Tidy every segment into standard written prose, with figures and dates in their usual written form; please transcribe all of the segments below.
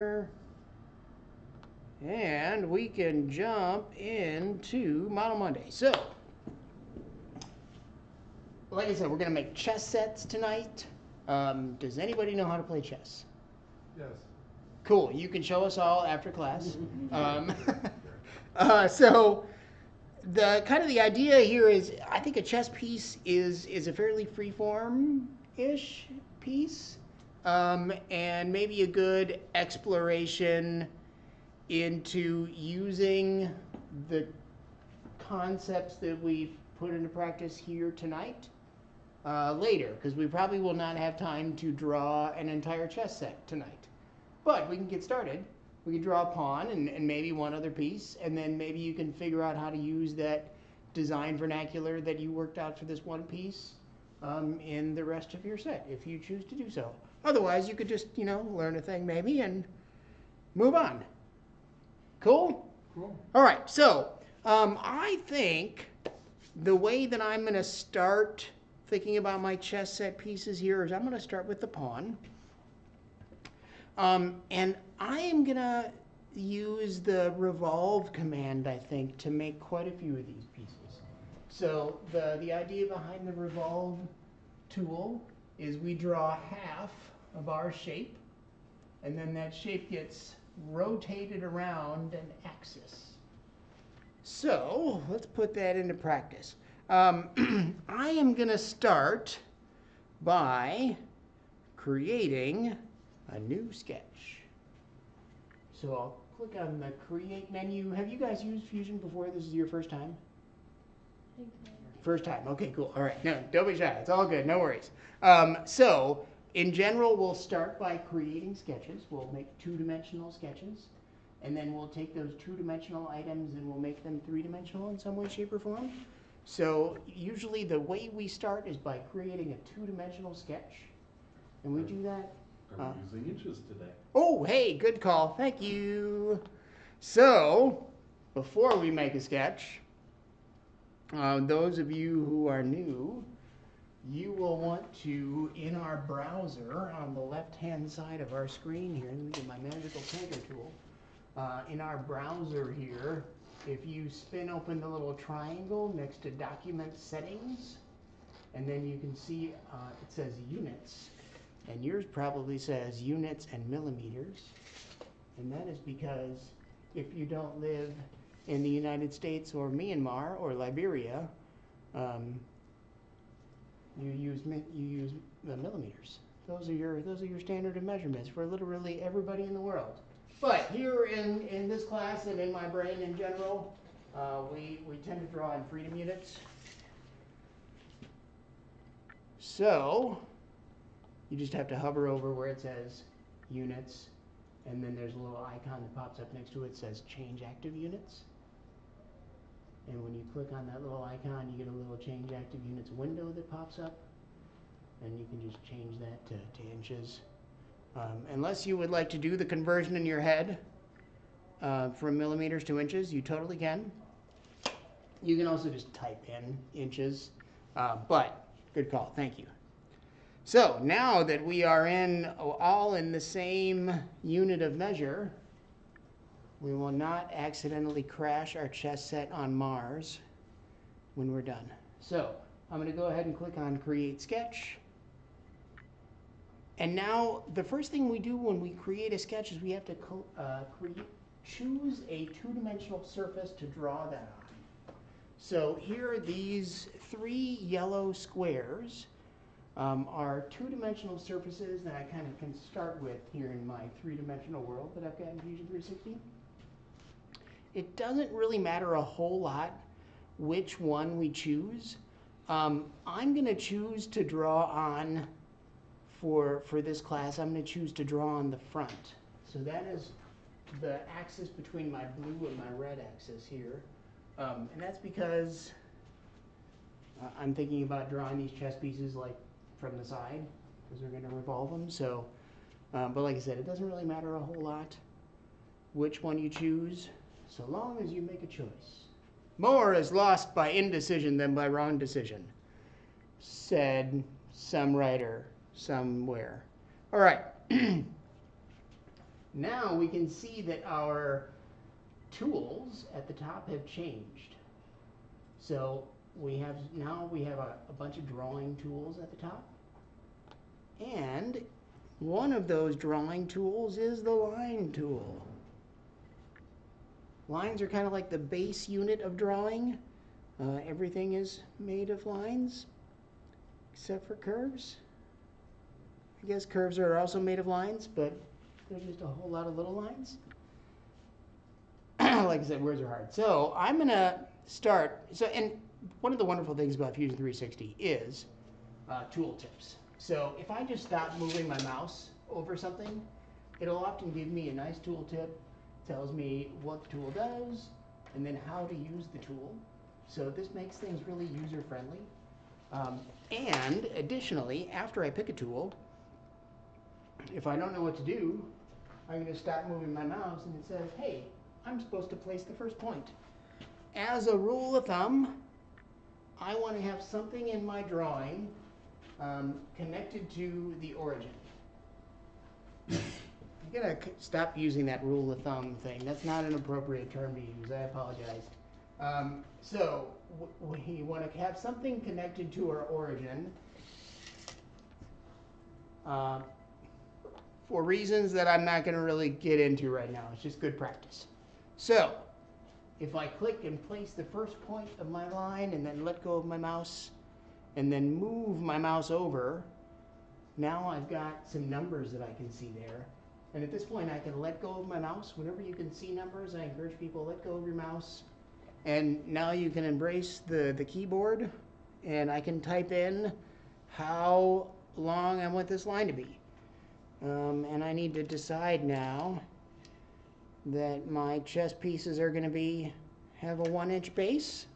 And we can jump into Model Monday. So, like I said, we're going to make chess sets tonight. Does anybody know how to play chess? Yes. Cool. You can show us all after class. So, the idea here is, I think a chess piece is a fairly free-form-ish piece, and maybe a good exploration into using the concepts that we've put into practice here tonight later, because we probably will not have time to draw an entire chess set tonight. But we can get started. We can draw a pawn and maybe one other piece, and then maybe you can figure out how to use that design vernacular that you worked out for this one piece in the rest of your set, if you choose to do so. Otherwise, you could just, learn a thing maybe and move on. Cool? Cool. All right, so I think the way that I'm going to start thinking about my chess set pieces here is I'm going to start with the pawn. And I am going to use the revolve command, I think, to make quite a few of these pieces. So the idea behind the revolve tool is we draw half of our shape, and then that shape gets rotated around an axis. So let's put that into practice. I am going to start by creating a new sketch. So I'll click on the Create menu. Have you guys used Fusion before? This is your first time? First time. Okay, cool. All right. No, don't be shy. It's all good. No worries. So in general, we'll start by creating sketches. We'll make two-dimensional sketches. And then we'll take those two-dimensional items and we'll make them three-dimensional in some way, shape, or form. So usually the way we start is by creating a two-dimensional sketch. And we do that. Are we using inches today? Oh, hey, good call. Thank you. So before we make a sketch, those of you who are new, you will want to, in our browser on the left-hand side of our screen here, let me get my magical pointer tool. In our browser here, if you spin open the little triangle next to Document Settings, and then you can see it says Units, and yours probably says Units and Millimeters, and that is because if you don't live in the United States or Myanmar or Liberia, you use the millimeters. Those are your standard measurements for literally everybody in the world. But here in this class and in my brain in general, we tend to draw in freedom units. So you just have to hover over where it says units, and then there's a little icon that pops up next to it that says change active units. And when you click on that little icon, you get a little change active units window that pops up, and you can just change that to inches. Unless you would like to do the conversion in your head from millimeters to inches, you totally can. You can also just type in inches, but good call, thank you. So now that we are all in the same unit of measure, we will not accidentally crash our chess set on Mars when we're done. So I'm going to go ahead and click on Create Sketch. And now the first thing we do when we create a sketch is we have to choose a two-dimensional surface to draw that on. So here are these three yellow squares are two-dimensional surfaces that I kind of can start with here in my three-dimensional world that I've got in Fusion 360. It doesn't really matter a whole lot which one we choose. I'm going to choose to draw on, for this class, I'm going to choose to draw on the front. So that is the axis between my blue and my red axis here. And that's because I'm thinking about drawing these chess pieces like from the side, because we're going to revolve them. So, but like I said, it doesn't really matter a whole lot which one you choose, so long as you make a choice. More is lost by indecision than by wrong decision, said some writer somewhere. All right. Now we can see that our tools at the top have changed. So now we have a bunch of drawing tools at the top. And one of those drawing tools is the line tool. Lines are kind of like the base unit of drawing. Everything is made of lines, except for curves. I guess curves are also made of lines, but they're just a whole lot of little lines. Like I said, words are hard. So I'm going to start. And one of the wonderful things about Fusion 360 is tooltips. So if I just stop moving my mouse over something, it'll often give me a nice tooltip, tells me what the tool does, and then how to use the tool. So this makes things really user-friendly. And additionally, after I pick a tool, if I don't know what to do, I'm going to stop moving my mouse, and it says, hey, I'm supposed to place the first point. As a rule of thumb, I want to have something in my drawing connected to the origin. I'm going to stop using that rule of thumb thing. That's not an appropriate term to use. I apologize. So we want to have something connected to our origin for reasons that I'm not going to really get into right now. It's just good practice. So if I click and place the first point of my line and then let go of my mouse and then move my mouse over, now I've got some numbers that I can see there. And at this point, I can let go of my mouse. Whenever you can see numbers, I encourage people to let go of your mouse. And now you can embrace the keyboard, and I can type in how long I want this line to be. And I need to decide now that my chess pieces are going to have a 1-inch base.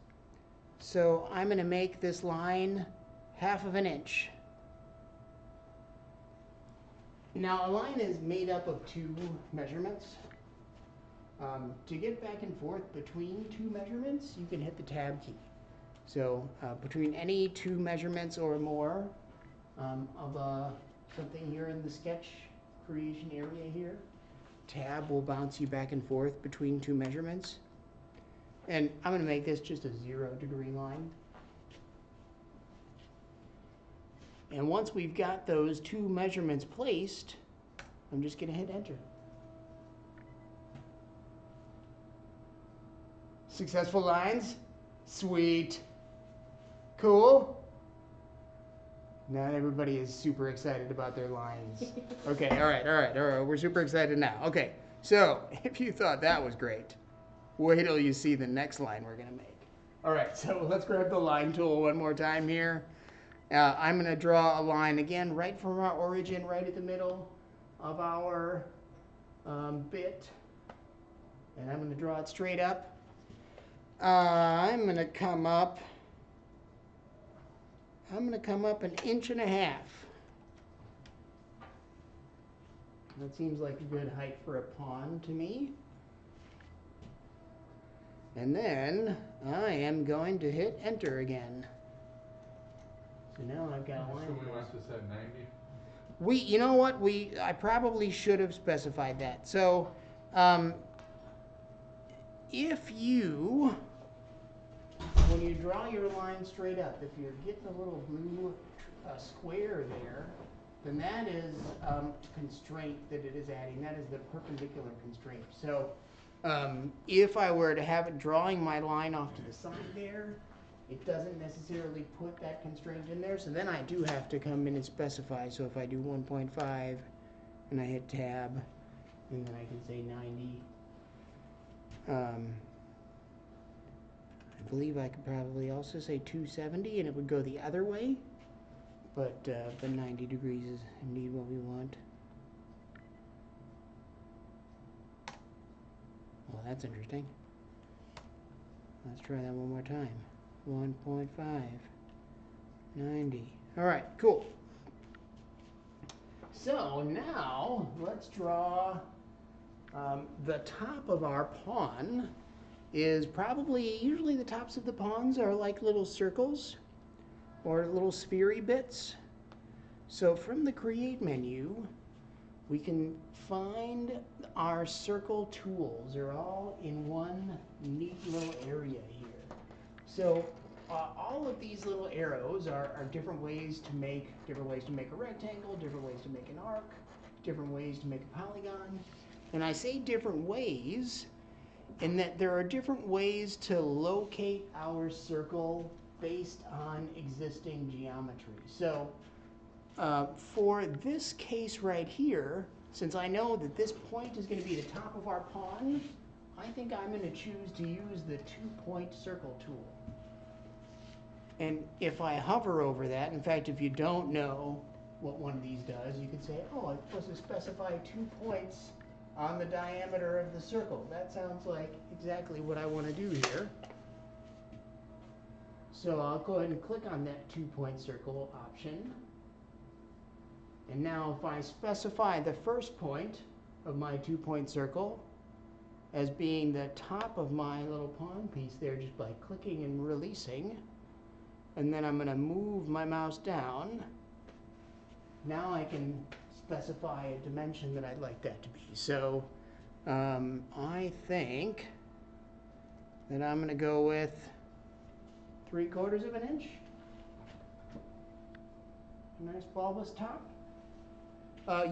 So I'm going to make this line 1/2 inch. Now a line is made up of 2 measurements. To get back and forth between 2 measurements, you can hit the tab key. So between any 2 measurements or more of something here in the sketch creation area here, tab will bounce you back and forth between 2 measurements. And I'm going to make this just a 0-degree line. And once we've got those 2 measurements placed, I'm just going to hit enter. Successful lines? Sweet. Cool? Not everybody is super excited about their lines. Okay, all right. We're super excited now. Okay, so if you thought that was great, wait till you see the next line we're going to make. All right, so let's grab the line tool one more time here. I'm going to draw a line again right from our origin, right at the middle of our bit. And I'm going to draw it straight up. I'm going to come up 1.5 inches. That seems like a good height for a pawn to me. And then I am going to hit enter again. So now I've got a line. So we must have said 90? You know what? I probably should have specified that. So if you, when you draw your line straight up, if you're getting a little blue square there, then that is a constraint that it is adding. That is the perpendicular constraint. So if I were to have it drawing my line off to the side there, it doesn't necessarily put that constraint in there. So then I do have to come in and specify. So if I do 1.5 and I hit tab, and then I can say 90. I believe I could probably also say 270 and it would go the other way. But the 90 degrees is indeed what we want. Well, that's interesting. Let's try that one more time. 1.5, 90. All right, cool. So now let's draw the top of our pawn is usually the tops of the pawns are like little circles or little sphere-y bits. So from the create menu, we can find our circle tools are all in one neat little area here. So all of these little arrows are different ways to make a rectangle, different ways to make an arc, different ways to make a polygon. And I say different ways in that there are different ways to locate our circle based on existing geometry. So for this case right here, since I know that this point is going to be the top of our pond, I think I'm going to choose to use the 2-point circle tool. And if I hover over that, in fact, if you don't know what one of these does, you could say, oh, I'm supposed to specify 2 points on the diameter of the circle. That sounds like exactly what I want to do here. So I'll go ahead and click on that 2-point circle option. And now if I specify the first point of my 2-point circle as being the top of my little pond piece there just by clicking and releasing, and then I'm going to move my mouse down, now I can specify a dimension that I'd like that to be. So I think that I'm going to go with 3/4 of an inch. Nice bulbous top.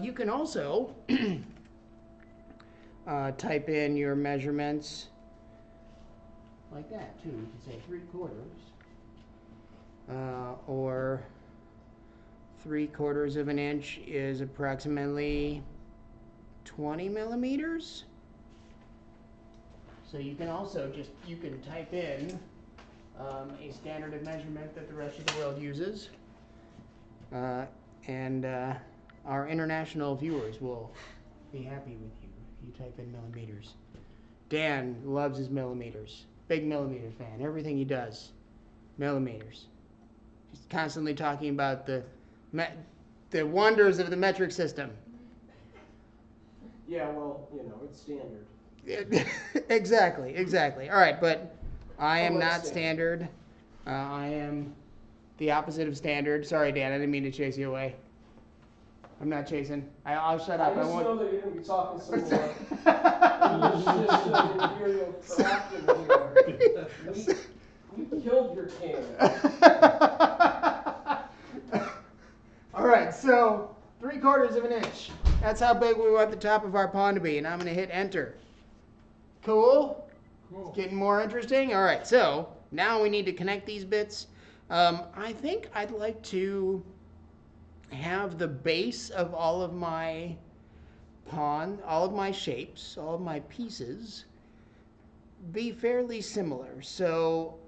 You can also type in your measurements like that too. You can say 3/4 or 3/4 of an inch is approximately 20 millimeters. So you can also you can type in a standard of measurement that the rest of the world uses. Our international viewers will be happy with you if you type in millimeters. Dan loves his millimeters. Big millimeter fan. Everything he does, millimeters. He's constantly talking about the wonders of the metric system. Yeah, well, it's standard. Exactly. All right, but I am not standard. I am the opposite of standard. Sorry, Dan, I didn't mean to chase you away. I'm not chasing. I'll shut up. I just know that you're going to be talking some more. It's just an imperial crafting here. We killed your king. All right, so 3/4 of an inch. That's how big we want the top of our pond to be, and I'm going to hit enter. Cool? It's getting more interesting. All right, so now we need to connect these bits. I think I'd like to have the base of all of my pond, all of my shapes, all of my pieces be fairly similar. So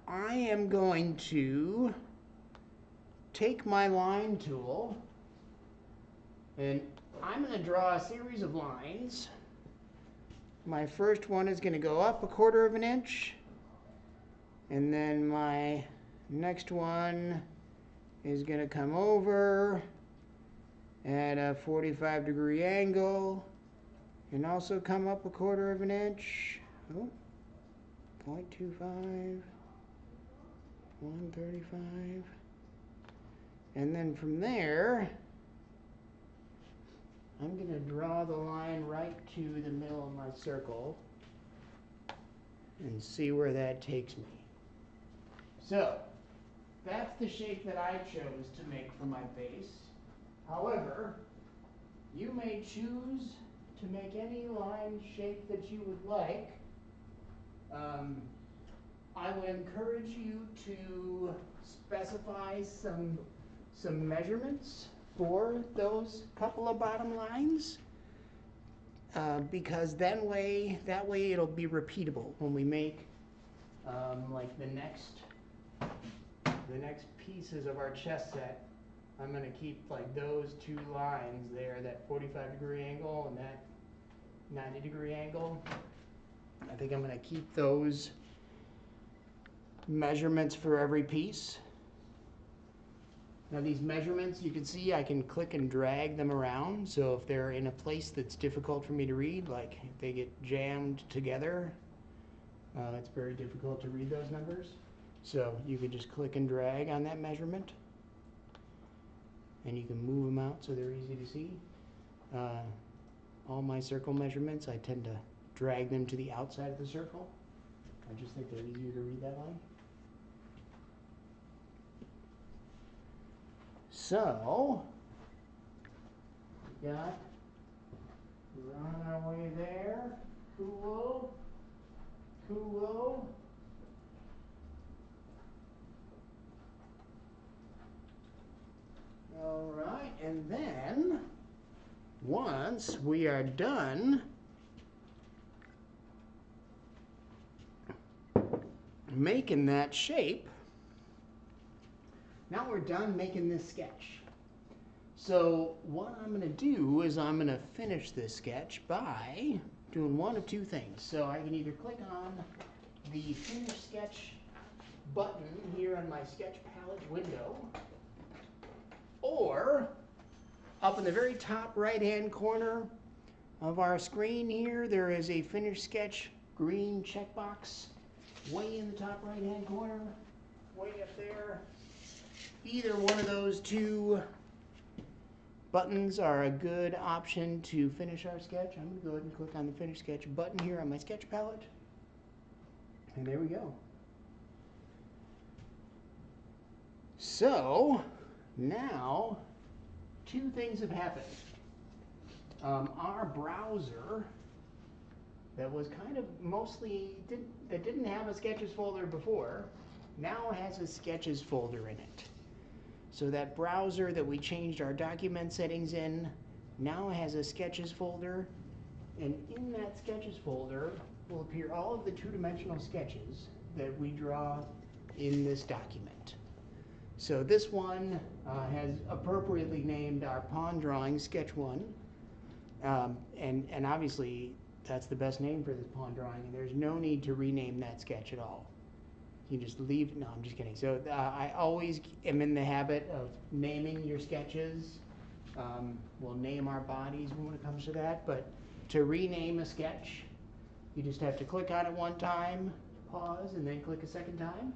I am going to take my line tool and I'm going to draw a series of lines. My first one is going to go up 1/4 of an inch, and then my next one is going to come over at a 45-degree angle and also come up 1/4 of an inch. Oh, 0.25, 135. And then from there, I'm going to draw the line right to the middle of my circle and see where that takes me. So that's the shape that I chose to make for my base. However, you may choose to make any line shape that you would like. I would encourage you to specify some measurements for those couple of bottom lines, because that way it'll be repeatable when we make like the next pieces of our chess set. I'm going to keep like those 2 lines there, that 45-degree angle and that 90-degree angle. I think I'm going to keep those measurements for every piece. Now these measurements, you can see I can click and drag them around, so if they're in a place that's difficult for me to read, like if they get jammed together, it's very difficult to read those numbers. So you could just click and drag on that measurement, and you can move them out so they're easy to see. all my circle measurements, I tend to drag them to the outside of the circle. I just think they're easier to read that way. So, we got, we're on our way there. Cool. Cool. All right, and then once we are done making that shape, now we're done making this sketch. So what I'm going to do is I'm going to finish this sketch by doing one of two things. So I can either click on the Finish Sketch button here on my Sketch Palette window, or up in the very top right-hand corner of our screen here, there is a Finish Sketch green checkbox way in the top right-hand corner, way up there. Either one of those two buttons are a good option to finish our sketch. I'm going to go ahead and click on the Finish Sketch button here on my Sketch Palette. And there we go. So, now, two things have happened. Our browser, that was kind of mostly, that didn't have a Sketches folder before, now has a Sketches folder in it. So that browser that we changed our document settings in now has a Sketches folder, and in that Sketches folder will appear all of the two-dimensional sketches that we draw in this document. So this one has appropriately named our pond drawing Sketch 1, and obviously that's the best name for this pond drawing, and there's no need to rename that sketch at all. You just leave, no, I'm just kidding. So I always am in the habit of naming your sketches. We'll name our bodies when it comes to that, but to rename a sketch, you just have to click on it one time, pause, and then click a second time.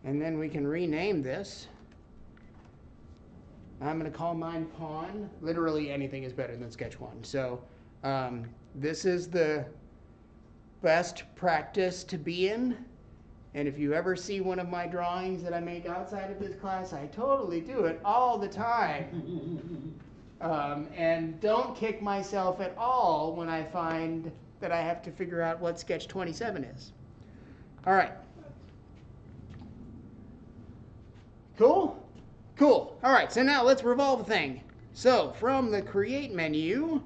And then we can rename this. I'm going to call mine Pond. Literally anything is better than Sketch 1. So this is the best practice to be in. And if you ever see one of my drawings that I make outside of this class, I totally do it all the time. And don't kick myself at all when I find that I have to figure out what sketch 27 is. All right. Cool? Cool. All right, so now let's revolve the thing. So from the Create menu,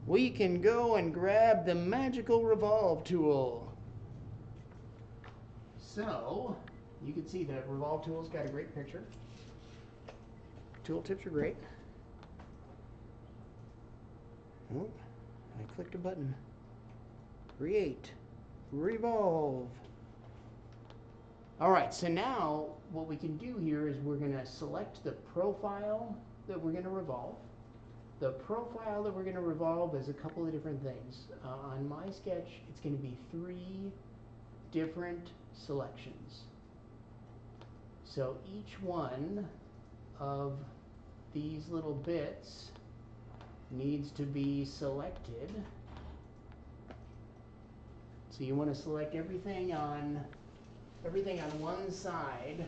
we can go and grab the magical Revolve tool. So, you can see that Revolve tool's got a great picture. Tooltips are great. Oh, I clicked a button. Create. Revolve. All right, so now what we can do here is we're going to select the profile that we're going to revolve. The profile that we're going to revolve is a couple of different things. On my sketch, it's going to be 3 different selections. So each one of these little bits needs to be selected. So you want to select everything on one side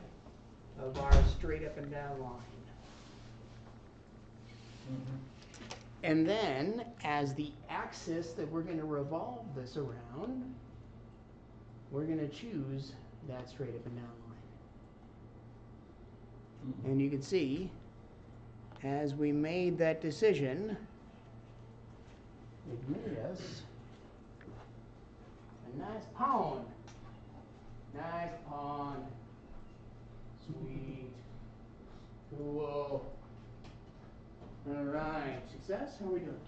of our straight up and down line. And then as the axis that we're going to revolve this around, we're going to choose that straight up and down line. And you can see, as we made that decision, it made us a nice pond. Nice pond. Sweet. Cool. All right. Success? How are we doing?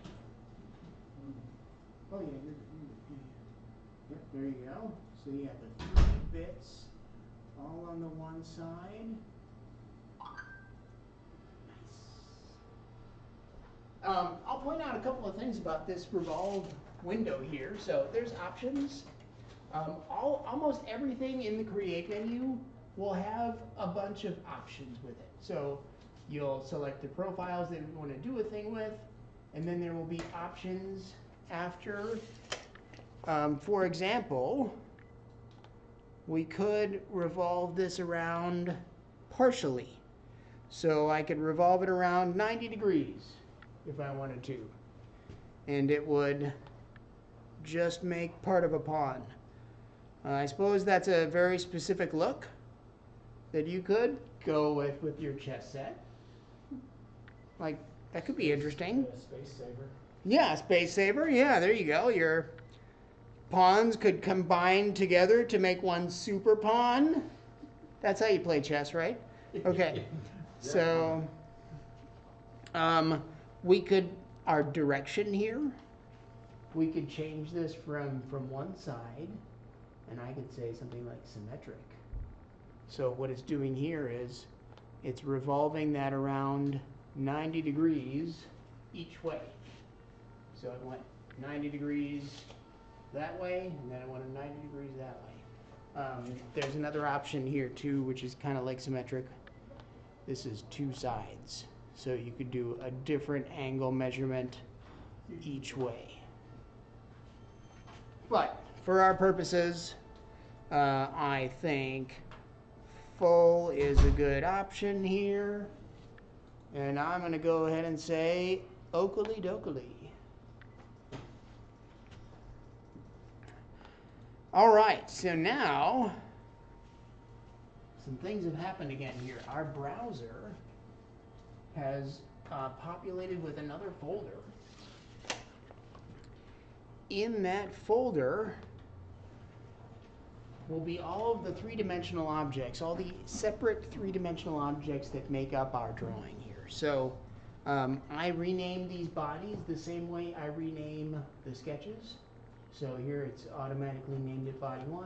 Oh, yeah, you're good. Yep, there you go. So you have the 3 bits all on the one side. Nice. I'll point out a couple of things about this revolve window here. So there's options. Almost everything in the Create menu will have a bunch of options with it. So You'll select the profiles that you want to do a thing with, and then there will be options after. For example, we could revolve this around partially. So I could revolve it around 90 degrees if I wanted to. And it would just make part of a pawn. I suppose that's a very specific look that you could go with your chess set. Like, that could be interesting. Space saver. Yeah, space saver. Yeah, there you go. Your pawns could combine together to make one super pawn. That's how you play chess, right? Okay. So, we could, our direction here, we could change this from one side, and I could say something like symmetric. So what it's doing here is it's revolving that around 90 degrees each way. So it went 90 degrees that way, and then it went 90 degrees that way. There's another option here too, which is kind of like symmetric. This is two sides. So you could do a different angle measurement each way. But for our purposes, I think full is a good option here. And I'm going to go ahead and say oakley dokley. All right, so now some things have happened again here. Our browser has populated with another folder. In that folder will be all of the three-dimensional objects, all the separate three-dimensional objects that make up our drawing here. So I rename these bodies the same way I rename the sketches. So here it's automatically named at body 1.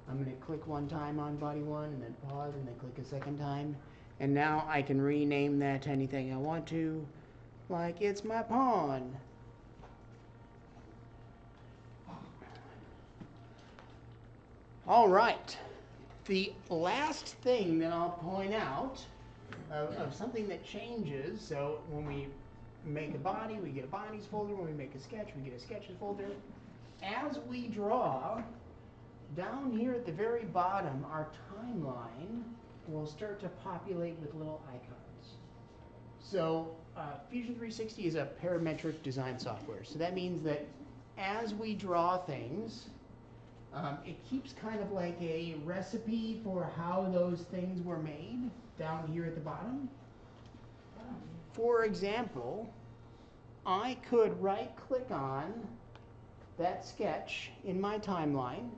I'm going to click one time on body 1 and then pause and then click a second time. And now I can rename that to anything I want to, like it's my pawn. All right. The last thing that I'll point out of something that changes, so when we make a body, we get a bodies folder. When we make a sketch, we get a sketches folder. As we draw, down here at the very bottom, our timeline will start to populate with little icons. So Fusion 360 is a parametric design software. So that means that as we draw things, it keeps kind of like a recipe for how those things were made down here at the bottom. For example, I could right-click on that sketch in my timeline.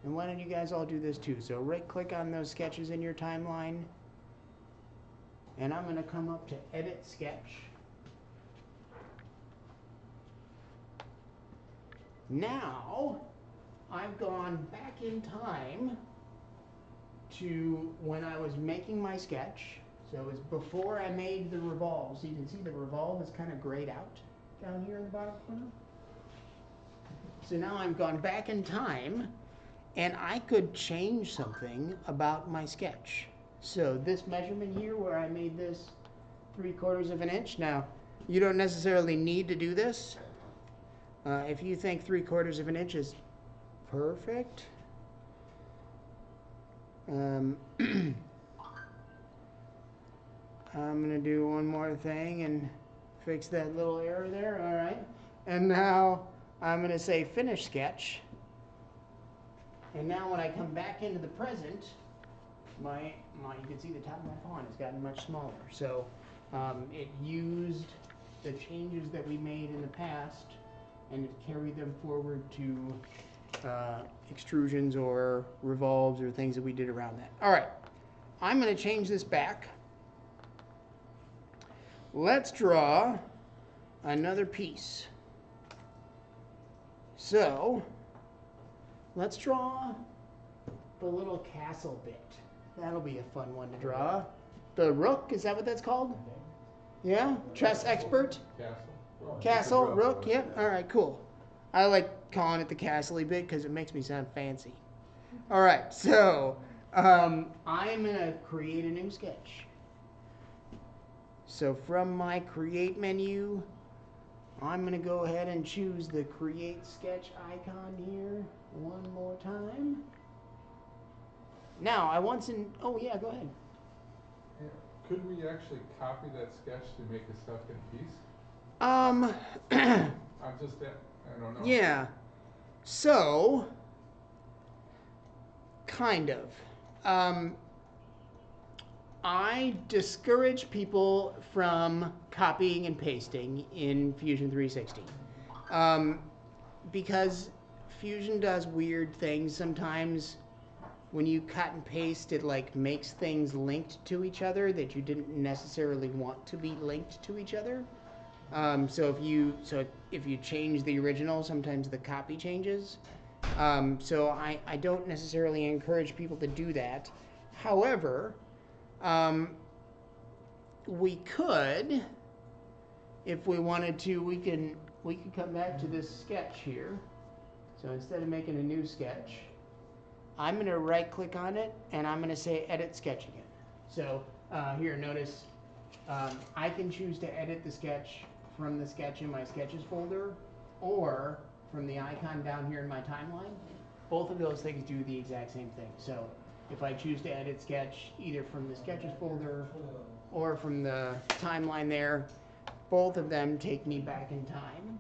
And why don't you guys all do this too? So right-click on those sketches in your timeline. And I'm going to come up to Edit Sketch. Now, I've gone back in time to when I was making my sketch. So it was before I made the revolve. So you can see the revolve is kind of grayed out down here in the bottom corner. So now I've gone back in time, and I could change something about my sketch. So this measurement here where I made this 3/4 of an inch. Now, you don't necessarily need to do this. If you think 3/4 of an inch is perfect. I'm going to do one more thing and fix that little error there. All right. And now I'm going to say Finish Sketch. And now when I come back into the present, you can see the top of my pawn has gotten much smaller. So it used the changes that we made in the past and it carried them forward to extrusions or revolves or things that we did around that. All right, I'm going to change this back. Let's draw another piece. So let's draw the little castle bit. That'll be a fun one to draw. The rook, is that what that's called? Yeah? Chess expert? Castle, rook, yep. All right, cool. I like calling it the castle-y bit because it makes me sound fancy. All right, so I'm going to create a new sketch. So from my create menu, I'm going to go ahead and choose the create sketch icon here one more time. Now I want some, oh yeah, go ahead. Yeah. Could we actually copy that sketch to make a second piece? I'm just, I don't know. Yeah. So, kind of. I discourage people from copying and pasting in Fusion 360 because Fusion does weird things sometimes. When you cut and paste, it like makes things linked to each other that you didn't necessarily want to be linked to each other. So if you change the original, sometimes the copy changes. So I don't necessarily encourage people to do that. However, we could, if we wanted to, we could come back to this sketch here. So instead of making a new sketch, I'm going to right click on it and I'm going to say edit sketch again. So here, notice I can choose to edit the sketch from the sketch in my sketches folder or from the icon down here in my timeline. Both of those things do the exact same thing. So if I choose to edit sketch either from the sketches folder or from the timeline there, both of them take me back in time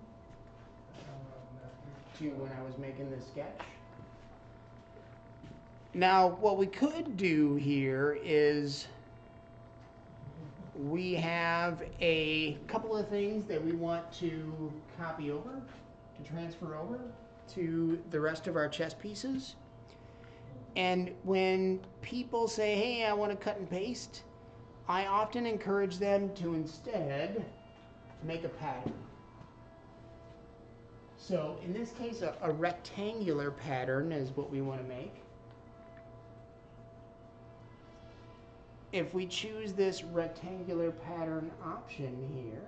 to when I was making this sketch. Now, what we could do here is we have a couple of things that we want to copy over, to transfer over to the rest of our chess pieces. And when people say, hey, I want to cut and paste, I often encourage them to instead make a pattern. So in this case, a rectangular pattern is what we want to make. If we choose this rectangular pattern option here,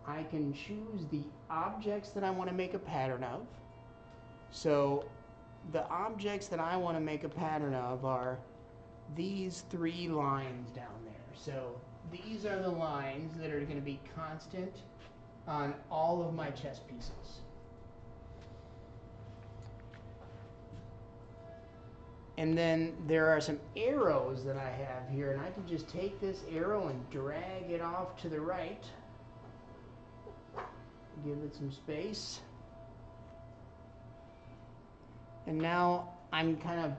I can choose the objects that I want to make a pattern of. So the objects that I want to make a pattern of are these three lines down there. So these are the lines that are going to be constant on all of my chess pieces. And then there are some arrows that I have here, and I can just take this arrow and drag it off to the right. Give it some space. And now I'm kind of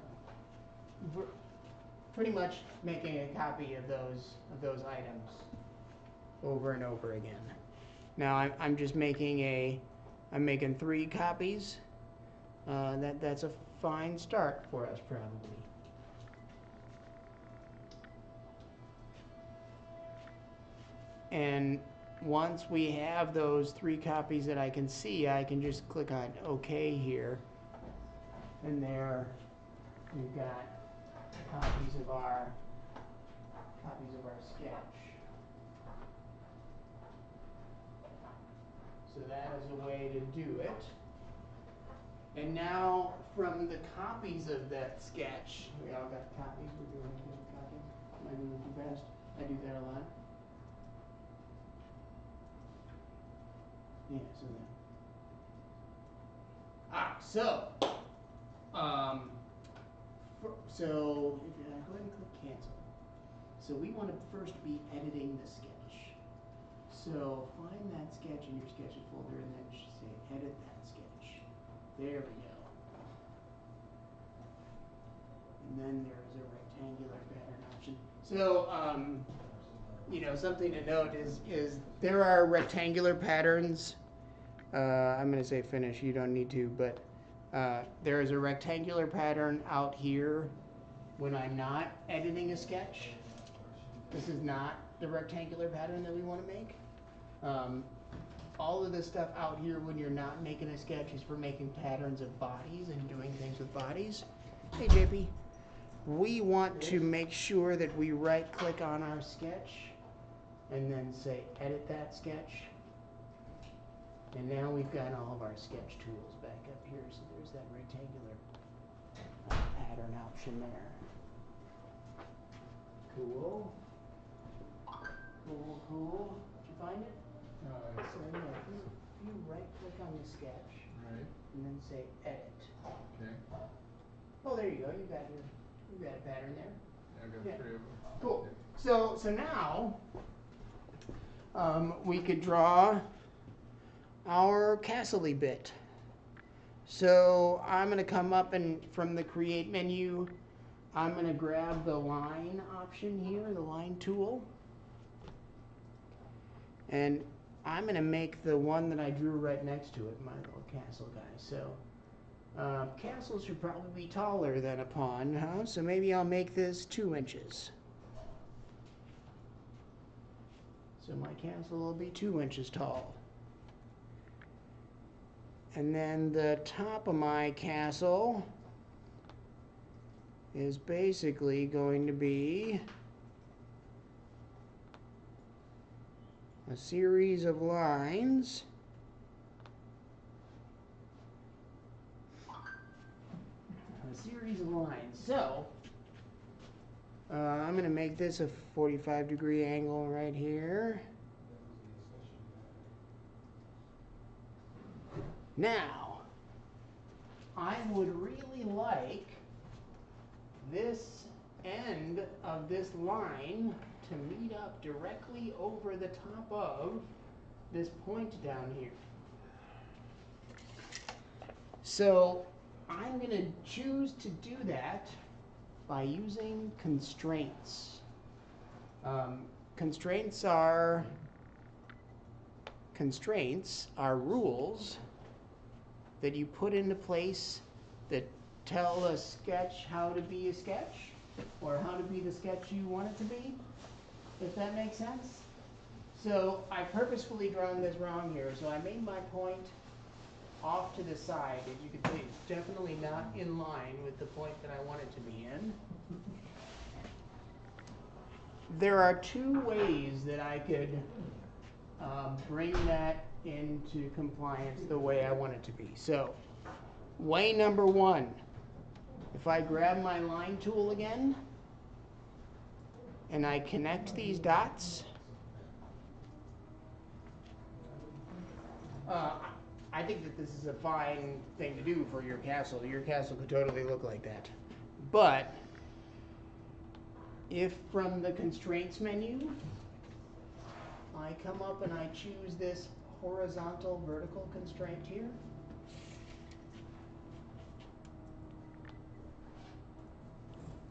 pretty much making a copy of those items over and over again. Now I'm just making I'm making 3 copies. That's a fine start for us, probably. And once we have those 3 copies that I can see, I can just click on OK here. And there we've got copies of our sketch. So that is a way to do it. And now from the copies of that sketch, we all got copies. We're doing good copies. Am I moving too fast? I do that a lot. Yeah, so so if you go ahead and click cancel. So we want to first be editing the sketch. So find that sketch in your sketches folder and then just say edit that sketch. There we go. And then there's a rectangular pattern option. So something to note is there are rectangular patterns. I'm going to say finish. You don't need to, but there is a rectangular pattern out here when I'm not editing a sketch. This is not the rectangular pattern that we want to make. All of this stuff out here when you're not making a sketch is for making patterns of bodies and doing things with bodies. Hey, JP. We want to make sure that we right-click on our sketch and then say edit that sketch. And now we've got all of our sketch tools back up here. So there's that rectangular pattern option there. Cool. Cool, cool. Did you find it? Uh, So yeah, if you right click on the sketch right, and then say edit. okay. Oh, there you go. You got a pattern there. Yeah, I got Yeah. 3 of them. Cool. So now we could draw our castle-y bit. So I'm going to come up and from the create menu, I'm going to grab the line option here, the line tool. And I'm going to make the one that I drew right next to it, my little castle guy. So castles should probably be taller than a pawn, huh? So maybe I'll make this 2 inches. So my castle will be 2 inches tall. And then the top of my castle is basically going to be a series of lines. A series of lines. So I'm going to make this a 45-degree angle right here. Now, I would really like this end of this line to meet up directly over the top of this point down here. So I'm going to choose to do that by using constraints. Constraints are rules that you put into place that tell a sketch how to be a sketch, or how to be the sketch you want it to be, if that makes sense. So I purposefully drawn this wrong here, so I made my point off to the side. As you can see, it's definitely not in line with the point that I want it to be in. There are 2 ways that I could bring that into compliance the way I want it to be. So, way number 1, if I grab my line tool again, and I connect these dots, I think that this is a fine thing to do for your castle. Your castle could totally look like that. But if from the constraints menu, I come up and I choose this horizontal vertical constraint here,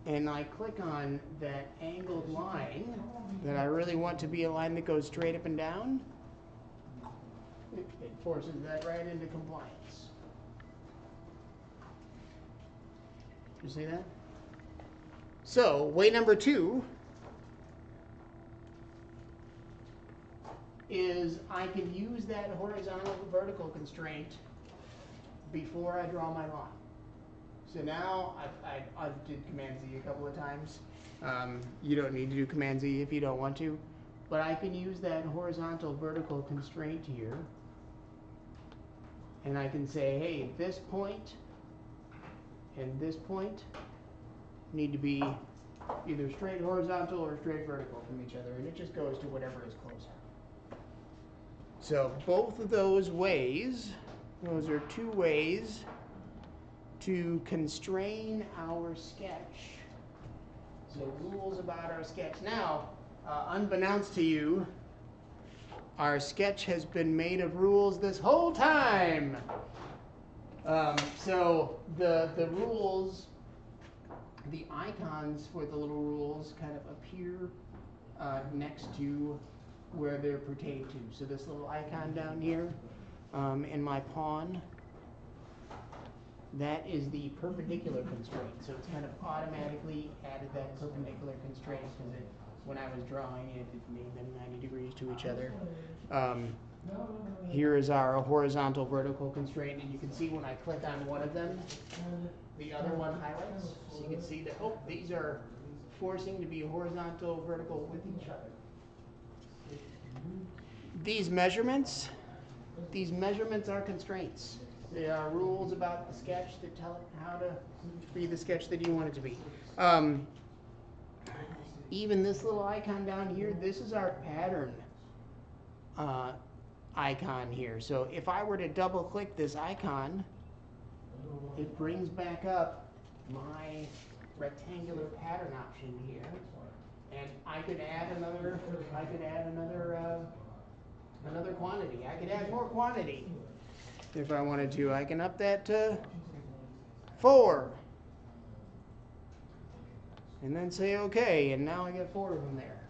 and I click on that angled line that I really want to be a line that goes straight up and down, it forces that right into compliance. You see that? So, way number 2 is I can use that horizontal vertical constraint before I draw my line. So now I've did Command Z a couple of times. You don't need to do Command Z if you don't want to, but I can use that horizontal vertical constraint here, and I can say, hey, this point and this point need to be either straight horizontal or straight vertical from each other, and it just goes to whatever is closer. So both of those ways, those are 2 ways to constrain our sketch. So rules about our sketch. Now, unbeknownst to you, our sketch has been made of rules this whole time. So the rules, the icons for the little rules kind of appear next to where they're pertained to. So this little icon down here in my pawn, that is the perpendicular constraint. So it's kind of automatically added that perpendicular constraint because when I was drawing it, it made them 90 degrees to each other. Here is our horizontal vertical constraint, and you can see when I click on one of them, the other one highlights. So you can see that, oh, these are forcing to be horizontal vertical with each other. These measurements are constraints. They are rules about the sketch that tell it how to be the sketch that you want it to be. even this little icon down here, this is our pattern icon here. So if I were to double click this icon, it brings back up my rectangular pattern option here. And I could add another quantity. I could add more quantity if I wanted to. I can up that to 4. And then say okay, and now I got 4 of them there.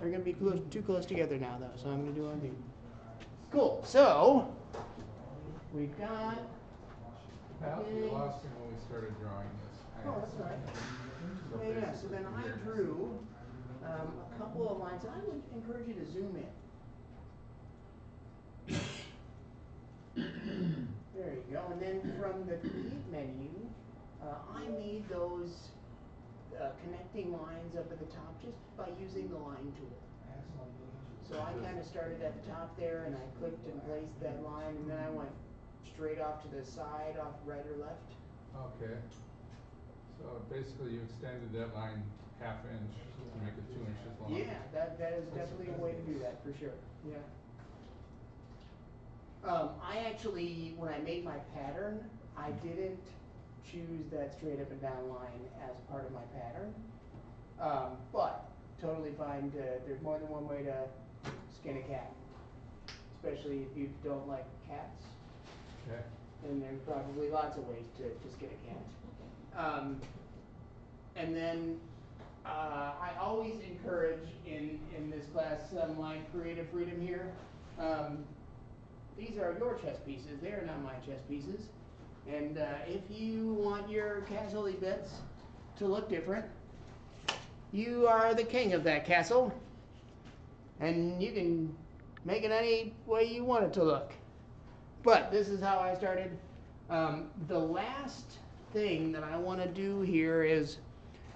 They're going to be too close together now, though, so I'm going to do undo. Cool. So we've got. Pal, you lost me when we started drawing this. Oh, that's all right. So Yeah, so then I basically drew a couple of lines. I would encourage you to zoom in. There you go. And then from the create menu, I made those connecting lines up at the top just by using the line tool. So I kind of started at the top there, and I clicked and placed that line, and then I went straight off to the side, off right or left. Okay. So basically you extended that line ½ inch to make it 2 inches long. Yeah, that is definitely a way to do that for sure. Yeah. I actually, when I made my pattern, I didn't choose that straight up and down line as part of my pattern. But totally fine. There's more than one way to skin a cat, especially if you don't like cats. Okay. And there's probably lots of ways to skin a cat. And then I always encourage in this class some like creative freedom here. These are your chess pieces. They are not my chess pieces. And if you want your castle-y bits to look different, you are the king of that castle. And you can make it any way you want it to look. But this is how I started. The last thing that I want to do here is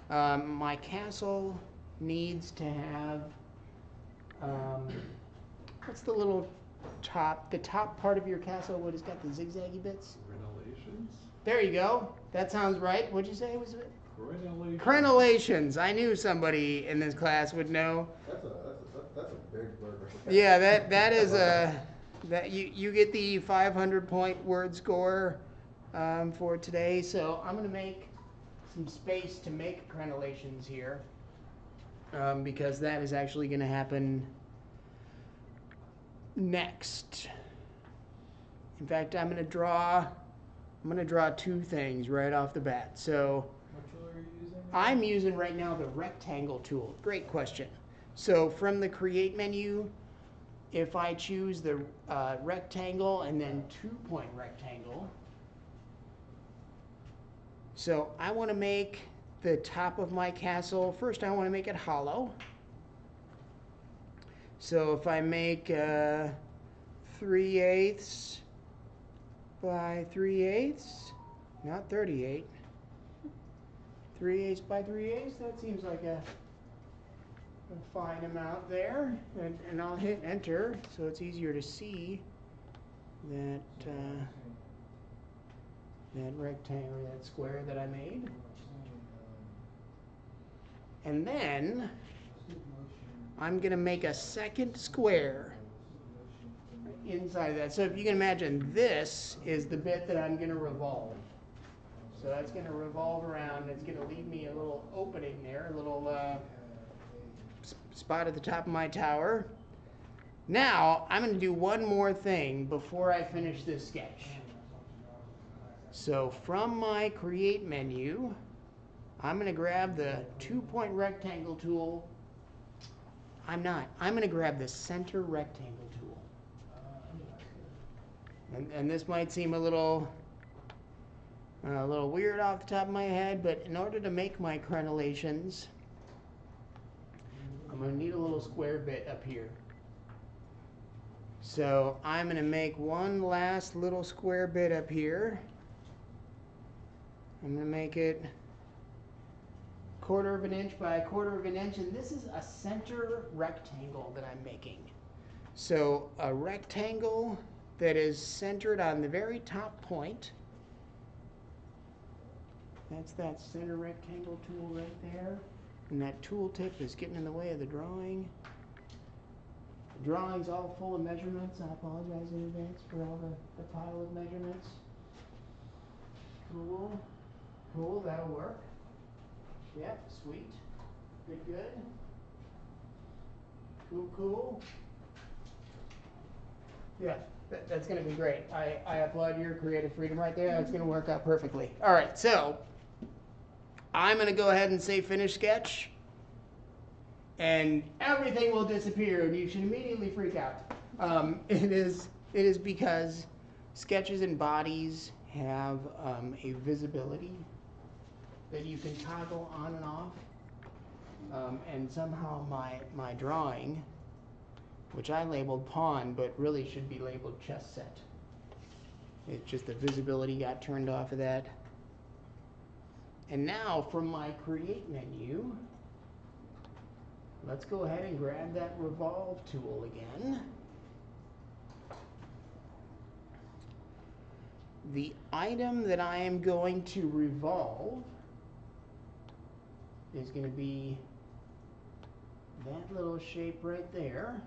my castle needs to have, what's the little top, the top part of your castle, what has got the zigzaggy bits? Crenellations? There you go. That sounds right. What'd you say? Was it? Crenellations. Crenellations. I knew somebody in this class would know. That's a big word. Yeah, that is that you get the 500-point word score for today. So I'm going to make some space to make crenellations here because that is actually going to happen next. In fact, I'm going to draw 2 things right off the bat. So What tool are you using? I'm using right now the rectangle tool. Great question. So from the create menu, if I choose the rectangle and then 2-point rectangle, so I want to make the top of my castle, first I want to make it hollow. So if I make 3/8 by 3/8, not 38, 3/8 by 3/8, that seems like a fine amount there, and I'll hit enter so it's easier to see that that rectangle, that square that I made. And then I'm going to make a second square inside of that. So if you can imagine, this is the bit that I'm going to revolve. So that's going to revolve around. It's going to leave me a little opening there, a little spot at the top of my tower. Now, I'm going to do one more thing before I finish this sketch. So from my create menu, I'm going to grab the 2-point rectangle tool. I'm going to grab the center rectangle tool. And this might seem a little weird off the top of my head, but in order to make my crenellations, I'm going to need a little square bit up here. So I'm going to make one last little square bit up here. I'm going to make it 1/4 of an inch by 1/4 of an inch, and this is a center rectangle that I'm making. So a rectangle that is centered on the very top point. That's that center rectangle tool right there. And that tooltip is getting in the way of the drawing. The drawing's all full of measurements. I apologize in advance for all the pile of measurements. Cool. Cool, that'll work. Yep, sweet. Good, good. Cool, cool. Yeah, that's gonna be great. I applaud your creative freedom right there. That's gonna work out perfectly. All right, so I'm gonna go ahead and say finish sketch, and everything will disappear, and you should immediately freak out. It is because sketches and bodies have a visibility that you can toggle on and off, and somehow my drawing, which I labeled pawn, but really should be labeled chess set. It's just the visibility got turned off of that. And now from my create menu, let's go ahead and grab that revolve tool again. The item that I am going to revolve is going to be that little shape right there.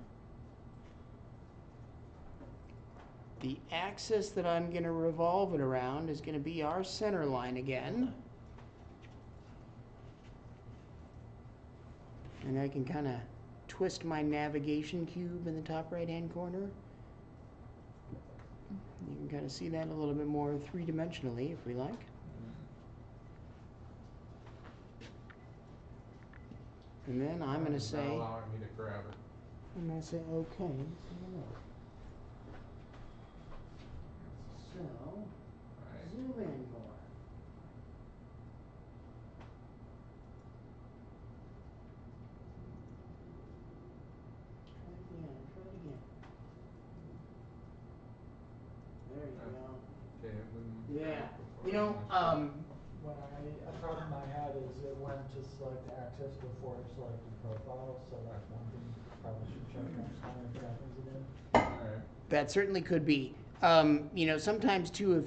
The axis that I'm going to revolve it around is going to be our center line again. And I can kind of twist my navigation cube in the top right hand corner. You can kind of see that a little bit more three-dimensionally if we like. And then I'm going to say, Not allowing me to grab it. I'm going to say okay. So, Right. zoom in more. Try it again. There you go. Okay, it wouldn't Yeah. before You know, When a problem I had is it went to select access before it selected profile, so that's one thing you probably should check next time if it happens again. Alright. that certainly could be. You know, sometimes too,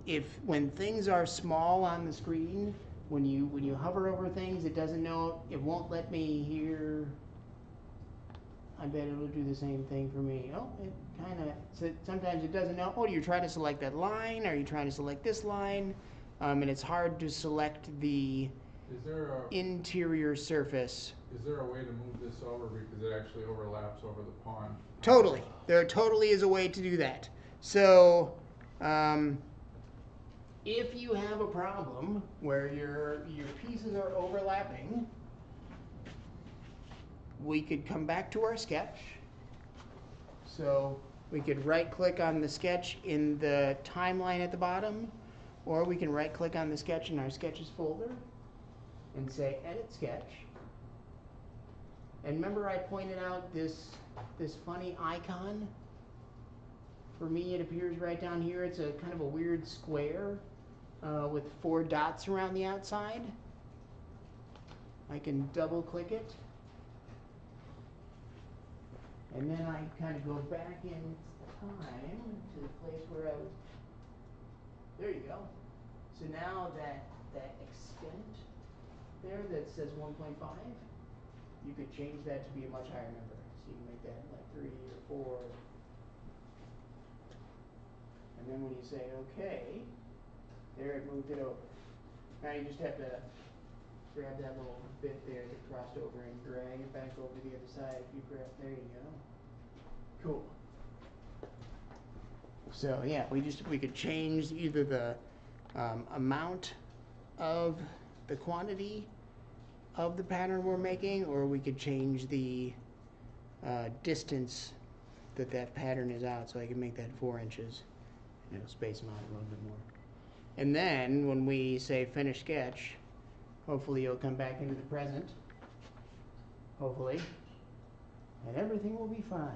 if when things are small on the screen, when you hover over things, it doesn't know, it won't let me hear. I bet it'll do the same thing for me. Oh, it kind of, so sometimes it doesn't know, oh, you're trying to select that line, are you trying to select this line? And it's hard to select the Is there a interior surface. Is there a way to move this over because it actually overlaps over the pond? Totally. There totally is a way to do that. So, if you have a problem where your pieces are overlapping, we could come back to our sketch. So we could right click on the sketch in the timeline at the bottom, or we can right click on the sketch in our sketches folder and say edit sketch. And remember I pointed out this funny icon? For me, it appears right down here. It's a kind of a weird square with 4 dots around the outside. I can double click it. And then I kind of go back in time to the place where I was. There you go. So now that extent there that says 1.5, you could change that to be a much higher number. So you can make that like 3 or 4. And then when you say OK, there it moved it over. Now you just have to grab that little bit there that crossed over and drag it back over to the other side. If you grab, there you go. Cool. So yeah, we could change either the amount of the quantity of the pattern we're making, or we could change the distance that pattern is out. So I can make that 4 inches. It'll space them out a little bit more. And then when we say finish sketch, hopefully you'll come back into the present. Hopefully. And everything will be fine.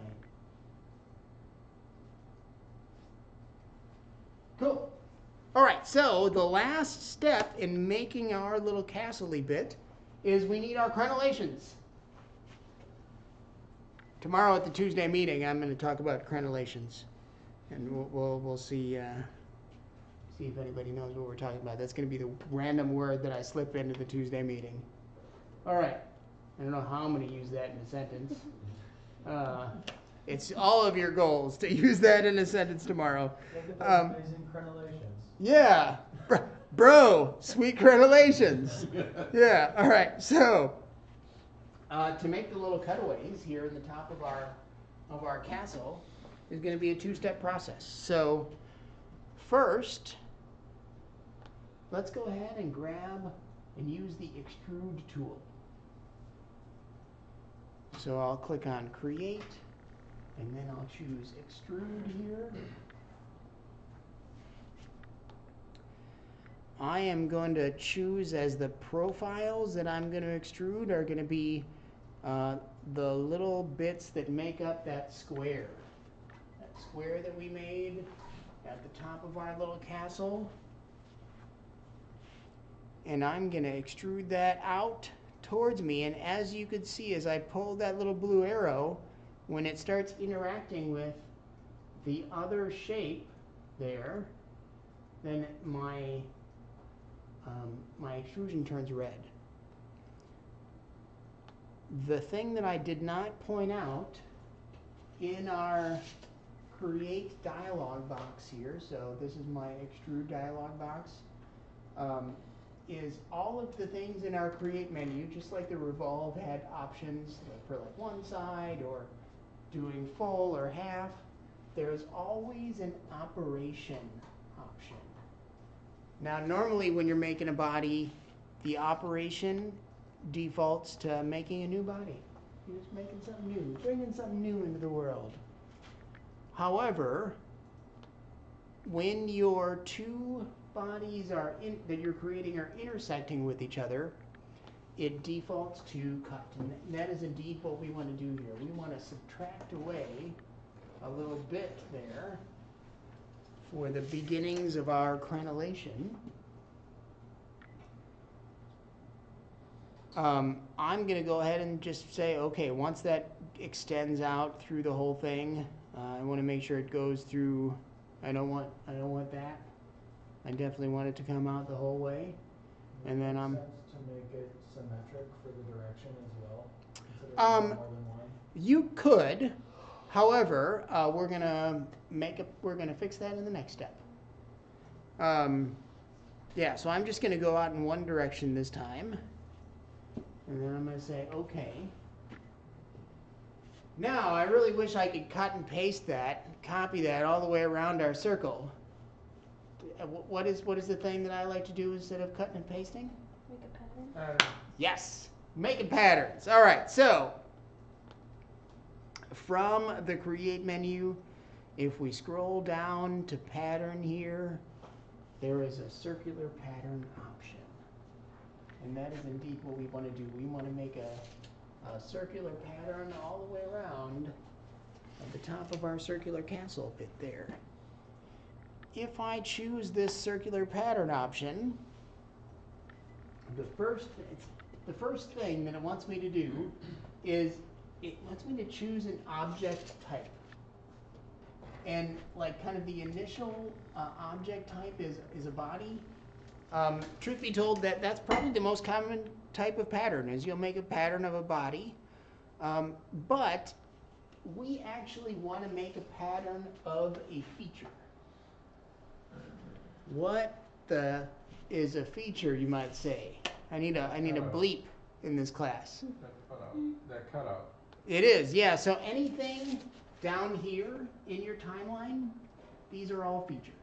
Cool. All right, so the last step in making our little castle-y bit is we need our crenellations. Tomorrow at the Tuesday meeting, I'm going to talk about crenellations, and we'll see if anybody knows what we're talking about. That's going to be the random word that I slip into the Tuesday meeting. All right. I don't know how I'm going to use that in a sentence. It's all of your goals to use that in a sentence tomorrow. Look at those amazing crenellations. Yeah. Bro, sweet crenellations. Yeah. All right. So, to make the little cutaways here in the top of our castle is going to be a two-step process. So, first, let's go ahead and grab and use the extrude tool. So I'll click on create, and then I'll choose extrude here. I am going to choose as the profiles that I'm going to extrude are going to be the little bits that make up that square. That square that we made at the top of our little castle. And I'm going to extrude that out towards me, and as you could see, as I pull that little blue arrow, when it starts interacting with the other shape there, then my extrusion turns red. The thing that I did not point out in our create dialog box here, so this is my extrude dialog box, is all of the things in our create menu, just like the revolve had options for like one side or doing full or half, there's always an operation option. Now normally when you're making a body, the operation defaults to making a new body. You're just making something new, bringing something new into the world. However, when your two bodies that you're creating are intersecting with each other, it defaults to cut. And that is indeed what we want to do here. We want to subtract away a little bit there for the beginnings of our crenellation. I'm going to go ahead and just say, okay, once that extends out through the whole thing, I want to make sure it goes through. I don't want that. I definitely want it to come out the whole way. And then Makes sense to make it symmetric for the direction as well. Instead of more than one. You could, however, we're gonna fix that in the next step. Yeah, so I'm just gonna go out in one direction this time, and then I'm gonna say okay. Now I really wish I could cut and paste that, copy that all the way around our circle. What is the thing that I like to do instead of cutting and pasting? Make a pattern. Yes, making patterns. All right, so from the create menu, if we scroll down to pattern here, there is a circular pattern option. And that is indeed what we want to do. We want to make a circular pattern all the way around at the top of our circular castle bit there. If I choose this circular pattern option, the first thing that it wants me to do is it wants me to choose an object type. And like kind of the initial object type is a body. Truth be told, that's probably the most common type of pattern, is you'll make a pattern of a body. But we actually want to make a pattern of a feature. What is a feature, you might say? I need a bleep in this class. That cutout. It is, yeah. So anything down here in your timeline, these are all features.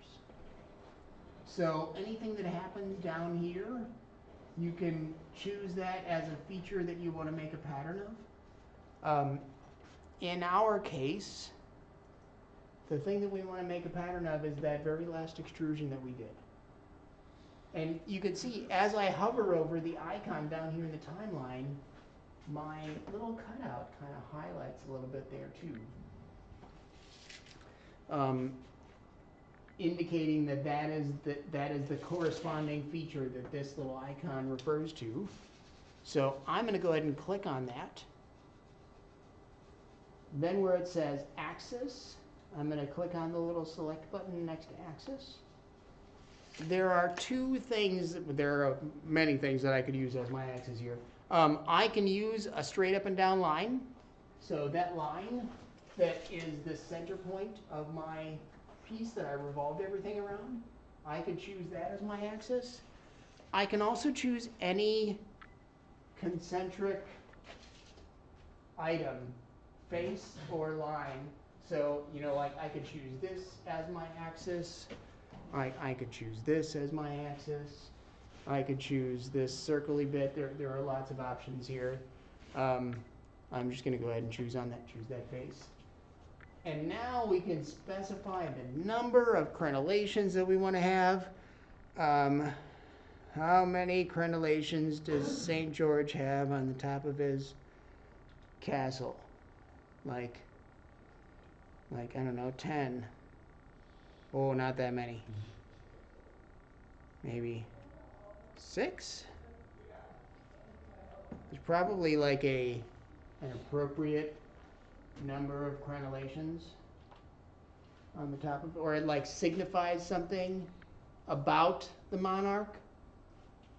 So anything that happens down here, you can choose that as a feature that you want to make a pattern of. In our case, the thing that we want to make a pattern of is that very last extrusion that we did. And you can see as I hover over the icon down here in the timeline, my little cutout kind of highlights a little bit there too. Indicating that is the corresponding feature that this little icon refers to. So I'm going to go ahead and click on that. Then where it says axis, I'm going to click on the little select button next to axis. There are many things that I could use as my axis here. I can use a straight up and down line. So that line that is the center point of my piece that I revolved everything around, I could choose that as my axis. I can also choose any concentric item, face or line. So, you know, like I could choose this as my axis. I could choose this as my axis. I could choose this circly bit. There are lots of options here. I'm just going to go ahead and choose that face. And now we can specify the number of crenellations that we want to have. How many crenellations does St. George have on the top of his castle? Like, I don't know, 10. Oh, not that many. Maybe 6? There's probably like an appropriate number of crenellations on the top of it, or it like signifies something about the monarch.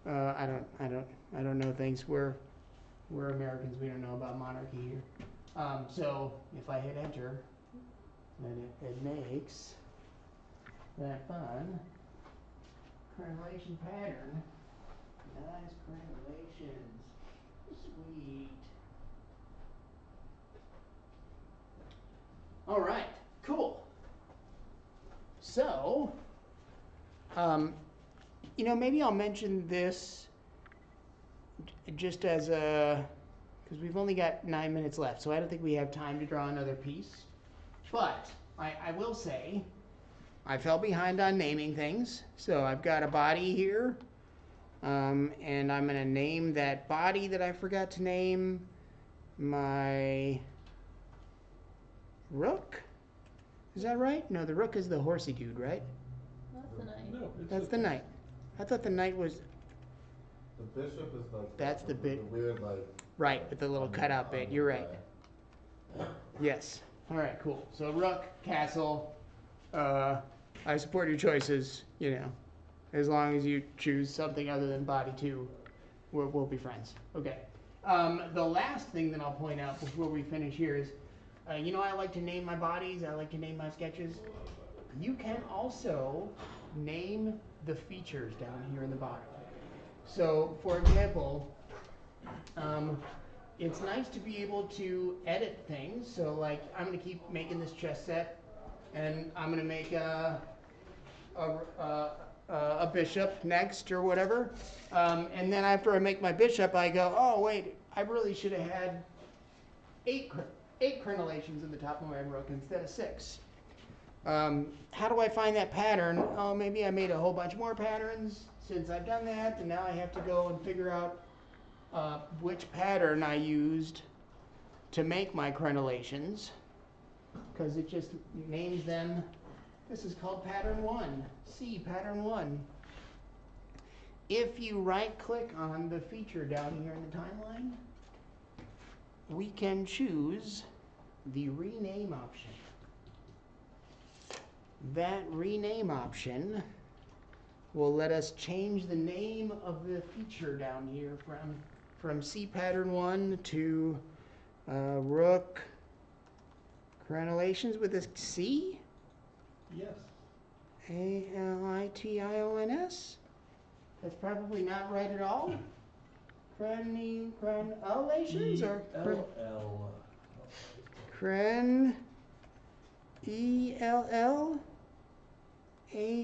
I don't know things. We're Americans. We don't know about monarchy here. So if I hit enter, then it makes that fun crenellation pattern. Nice crenellations. Sweet. All right, cool. So, you know, maybe I'll mention this just as a, because we've only got 9 minutes left, so I don't think we have time to draw another piece. But I will say, I fell behind on naming things. So I've got a body here, and I'm going to name that body that I forgot to name my rook. Is that right? No, the rook is the horsey dude, right? That's the knight. No, That's the knight. I thought the knight was The bishop is like. That's the bit- weird, like. right with the little cutout bit. You're right. Yes. All right. Cool. So rook, castle. I support your choices. You know, as long as you choose something other than body 2, we'll be friends. Okay. The last thing that I'll point out before we finish here is, you know, I like to name my bodies. I like to name my sketches. You can also name the features down here in the bottom. So, for example, it's nice to be able to edit things. So, like, I'm going to keep making this chess set, and I'm going to make a bishop next or whatever. And then after I make my bishop, I go, oh, wait, I really should have had 8 crenellations in the top of my rook instead of 6. How do I find that pattern? Oh, maybe I made a whole bunch more patterns since I've done that, and now I have to go and figure out which pattern I used to make my crenellations, because it just names them. This is called pattern 1. C, pattern 1. If you right-click on the feature down here in the timeline, we can choose the rename option. That rename option will let us change the name of the feature down here from C pattern 1 to rook crenellations with a C? Yes. A-L-I-T-I-O-N-S? That's probably not right at all. Crenellations or E-L-L.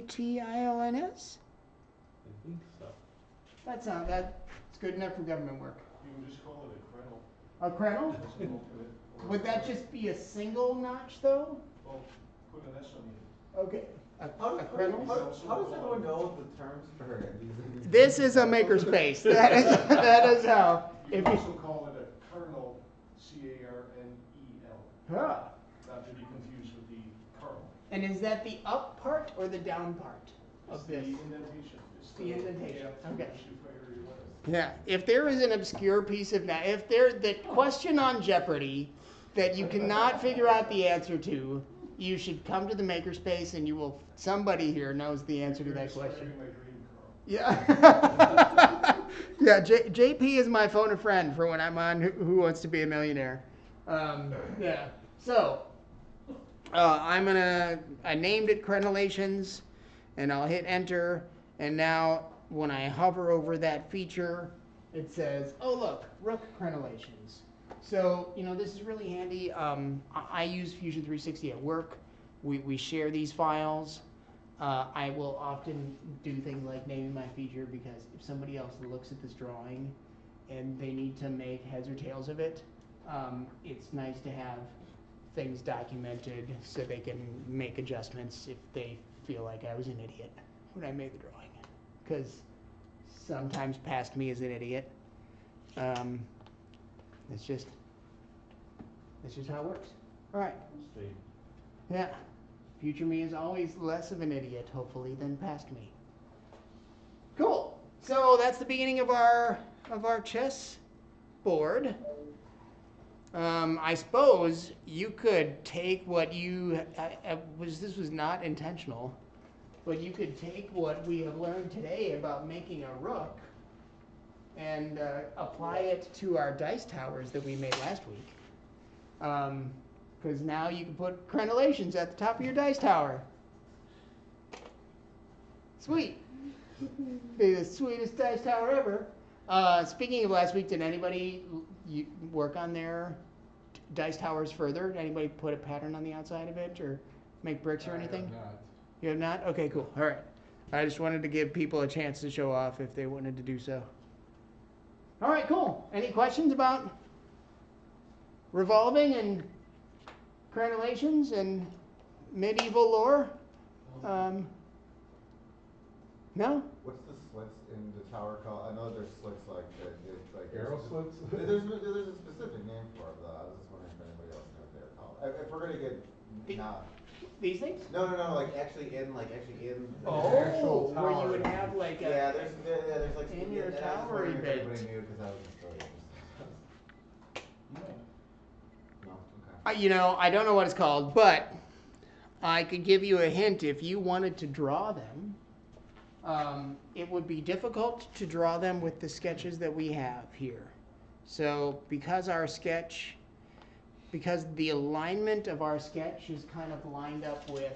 E-L-L-A-T-I-O-N-S? I think so. That's good enough for government work. You can just call it A crenel? a crenel. Would that just be a single notch though? Well, put an S on the Okay. A How crenel? does everyone know the terms for these? This is a makerspace. That is how. You If can you, also call it a kernel, C-A-R-N-E-L, huh. not to be confused with the kernel. And is that the up part or the down part of It's this? the indentation. It's The indentation, okay. Figure letter. Yeah. If there is an obscure piece of if there the question on Jeopardy that you cannot figure out the answer to, you should come to the makerspace and somebody here knows the answer to You're that question. describing my dream, Carl. Yeah. Yeah, JP is my phone a friend for when I'm on Who Wants to Be a Millionaire. Yeah. So, I named it Crenellations, and I'll hit enter, and now when I hover over that feature, it says, oh look, Rook Crenellations. So, this is really handy. I use Fusion 360 at work. We share these files. I will often do things like naming my feature because if somebody else looks at this drawing and they need to make heads or tails of it, it's nice to have things documented so they can make adjustments if they feel like I was an idiot when I made the drawing. Because sometimes past me is an idiot. It's just how it works. All right. Sweet. Yeah. Future me is always less of an idiot, hopefully, than past me. Cool. So that's the beginning of our chess board. I suppose you could take what this was not intentional, but you could take what we have learned today about making a rook and apply it to our dice towers that we made last week. Because now you can put crenellations at the top of your dice tower. Sweet. Be the sweetest dice tower ever. Speaking of last week, did anybody work on their dice towers further? Did anybody put a pattern on the outside of it or make bricks or anything? I have not. You have not? Okay, cool. All right. I just wanted to give people a chance to show off if they wanted to do so. All right, cool. Any questions about revolving and crenellations and medieval lore? No? What's the slits in the tower called? I know there's slits like that. Like Arrow slits? There's a specific name for it though. I was just wondering if anybody else knew what they're called. If we're gonna get These things? No, like actually in. Oh, actual where you tower. would have like a... Yeah, there's like in your I was just tower wondering if bit. anybody knew because I was just really interested. No, okay. I don't know what it's called, but I could give you a hint if you wanted to draw them. It would be difficult to draw them with the sketches that we have here. So because the alignment of our sketch is kind of lined up with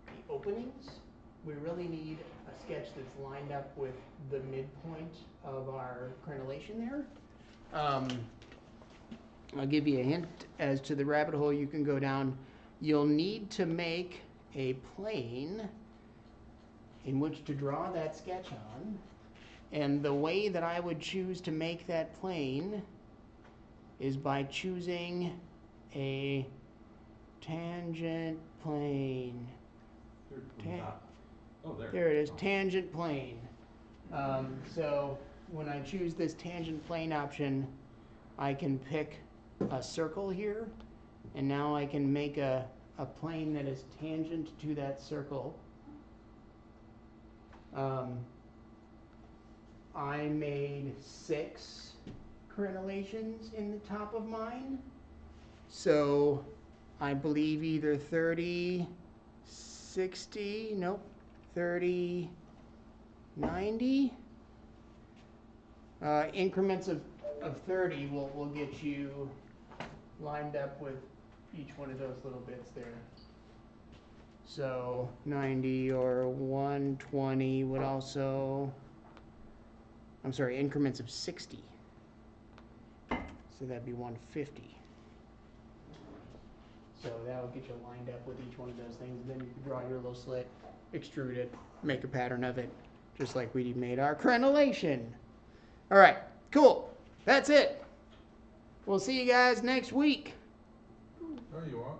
the openings, we really need a sketch that's lined up with the midpoint of our crenellation there. I'll give you a hint as to the rabbit hole you can go down. You'll need to make a plane in which to draw that sketch on. And the way that I would choose to make that plane is by choosing a tangent plane. There it is, tangent plane. So when I choose this tangent plane option, I can pick a circle here, and now I can make a plane that is tangent to that circle. I made 6 crenellations in the top of mine. So I believe either 30, 60, nope, 30, 90. Increments of 30 will get you lined up with each one of those little bits there. So 90 or 120 would also, I'm sorry, increments of 60. So that'd be 150. So that will get you lined up with each one of those things. Then you can draw your little slit, extrude it, make a pattern of it, just like we made our crenellation. All right, cool. That's it. We'll see you guys next week. Oh, you want?